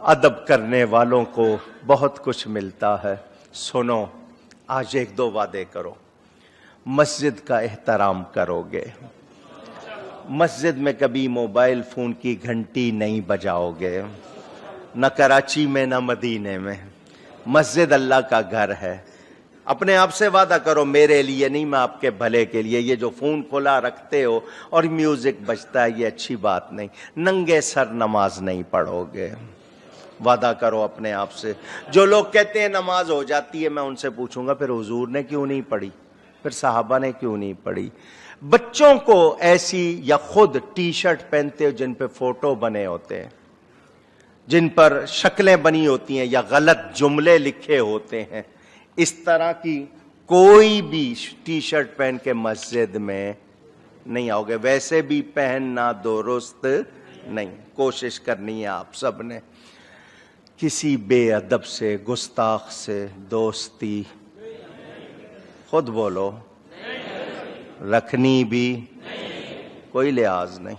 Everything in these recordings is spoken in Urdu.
ادب کرنے والوں کو بہت کچھ ملتا ہے. سنو، آج ایک دو وعدے کرو. مسجد کا احترام کرو گے، مسجد میں کبھی موبائل فون کی گھنٹی نہیں بجاؤ گے، نہ کراچی میں نہ مدینے میں. مسجد اللہ کا گھر ہے. اپنے آپ سے وعدہ کرو، میرے لیے نہیں، میں آپ کے بھلے کے لیے. یہ جو فون کھلا رکھتے ہو اور میوزک بجتا ہے، یہ اچھی بات نہیں. ننگے سر نماز نہیں پڑھو گے. وعدہ کرو اپنے آپ سے. جو لوگ کہتے ہیں نماز ہو جاتی ہے، میں ان سے پوچھوں گا پھر حضور نے کیوں نہیں پڑھی، پھر صحابہ نے کیوں نہیں پڑھی؟ بچوں کو ایسی یا خود ٹی شرٹ پہنتے ہو جن پہ فوٹو بنے ہوتے ہیں، جن پر شکلیں بنی ہوتی ہیں یا غلط جملے لکھے ہوتے ہیں، اس طرح کی کوئی بھی ٹی شرٹ پہن کے مسجد میں نہیں آؤ گے. ویسے بھی پہننا درست نہیں. کوشش کرنی ہے آپ سب نے. کسی بے ادب سے، گستاخ سے دوستی خود بولو رکھنی بھی کوئی لحاظ نہیں.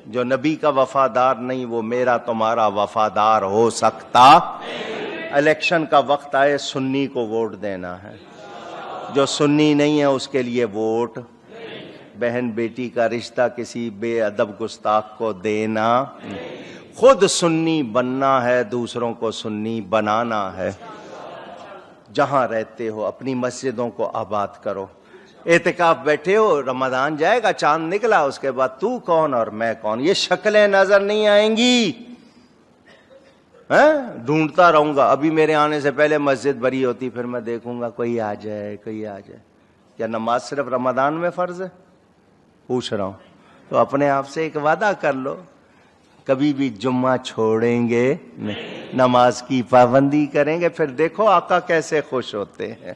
جو نبی کا وفادار نہیں وہ میرا تمہارا وفادار ہو سکتا. الیکشن کا وقت آئے سنی کو ووٹ دینا ہے، جو سنی نہیں ہے اس کے لیے ووٹ. بہن بیٹی کا رشتہ کسی بے ادب گستاخ کو دینا. خود سنی بننا ہے، دوسروں کو سنی بنانا ہے. جہاں رہتے ہو اپنی مسجدوں کو آباد کرو. اعتکاف بیٹھے ہو، رمضان جائے گا، چاند نکلا، اس کے بعد تو کون اور میں کون، یہ شکلیں نظر نہیں آئیں گی. ڈھونڈتا رہوں گا. ابھی میرے آنے سے پہلے مسجد بھری ہوتی، پھر میں دیکھوں گا کوئی آ جائے کوئی آ جائے. کیا نماز صرف رمضان میں فرض ہے؟ پوچھ رہا ہوں. تو اپنے آپ سے ایک وعدہ کر لو، کبھی بھی جمعہ چھوڑیں گے نہیں، نماز کی پابندی کریں گے. پھر دیکھو آقا کیسے خوش ہوتے ہیں.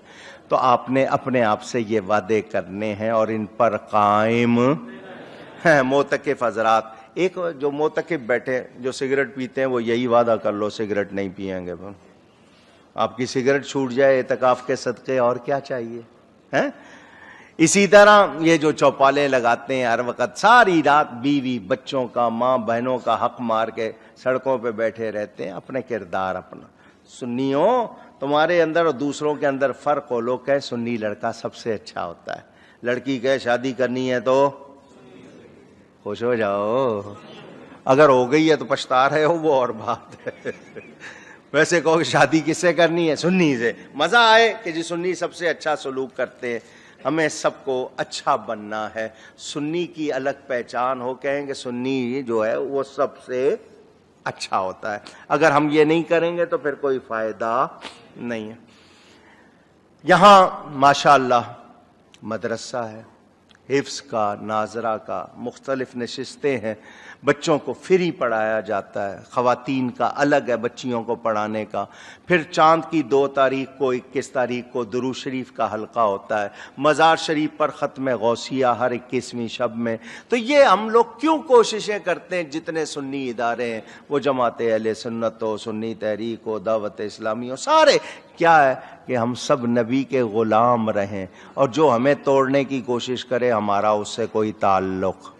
تو آپ نے اپنے آپ سے یہ وعدے کرنے ہیں اور ان پر قائم ہیں. معتکف حضرات، ایک جو معتکف بیٹھے جو سگریٹ پیتے ہیں وہ یہی وعدہ کر لو سگریٹ نہیں پیئیں گے. آپ کی سگریٹ چھوٹ جائے اعتکاف کے صدقے، اور کیا چاہیے. اسی طرح یہ جو چوپالے لگاتے ہیں ہر وقت، ساری رات بیوی بچوں کا، ماں بہنوں کا حق مار کے سڑکوں پہ بیٹھے رہتے ہیں. اپنے کردار اپنا. سنیوں، تمہارے اندر اور دوسروں کے اندر فرق ہو. لوگ کہے سنی لڑکا سب سے اچھا ہوتا ہے، لڑکی کہے شادی کرنی ہے تو خوش ہو جاؤ. اگر ہو گئی ہے تو پچھتا رہے ہو، وہ اور بات ہے. ویسے کہو کہ شادی کس سے کرنی ہے؟ سنی سے. مزہ آئے کہ جی سنی سب سے اچھا سلوک کرتے ہیں. ہمیں سب کو اچھا بننا ہے. سنی کی الگ پہچان ہو، کہیں کہ سنی جو ہے وہ سب سے اچھا ہوتا ہے. اگر ہم یہ نہیں کریں گے تو پھر کوئی فائدہ نہیں ہے. یہاں ماشاءاللہ مدرسہ ہے، حفظ کا، ناظرہ کا، مختلف نشستیں ہیں. بچوں کو فری پڑھایا جاتا ہے. خواتین کا الگ ہے بچیوں کو پڑھانے کا. پھر چاند کی 2 تاریخ کو 21 تاریخ کو درود شریف کا حلقہ ہوتا ہے. مزار شریف پر ختم غوثیہ ہر 21ویں شب میں. تو یہ ہم لوگ کیوں کوششیں کرتے ہیں؟ جتنے سنی ادارے ہیں، وہ جماعت اہل سنت ہو، سنی تحریک ہو، دعوت اسلامی ہو، سارے کیا ہے کہ ہم سب نبی کے غلام رہیں. اور جو ہمیں توڑنے کی کوشش کرے ہمارا اس سے کوئی تعلق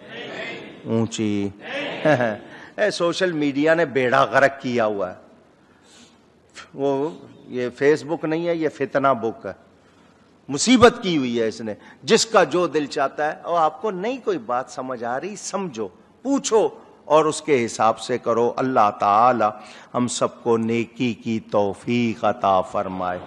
اونچی. سوشل میڈیا نے بیڑا غرق کیا ہوا ہے. وہ یہ فیس بک نہیں ہے، یہ فتنہ بک ہے. مصیبت کی ہوئی ہے اس نے. جس کا جو دل چاہتا ہے. اور آپ کو نہیں کوئی بات سمجھ آ رہی، سمجھو، پوچھو اور اس کے حساب سے کرو. اللہ تعالی ہم سب کو نیکی کی توفیق عطا فرمائے.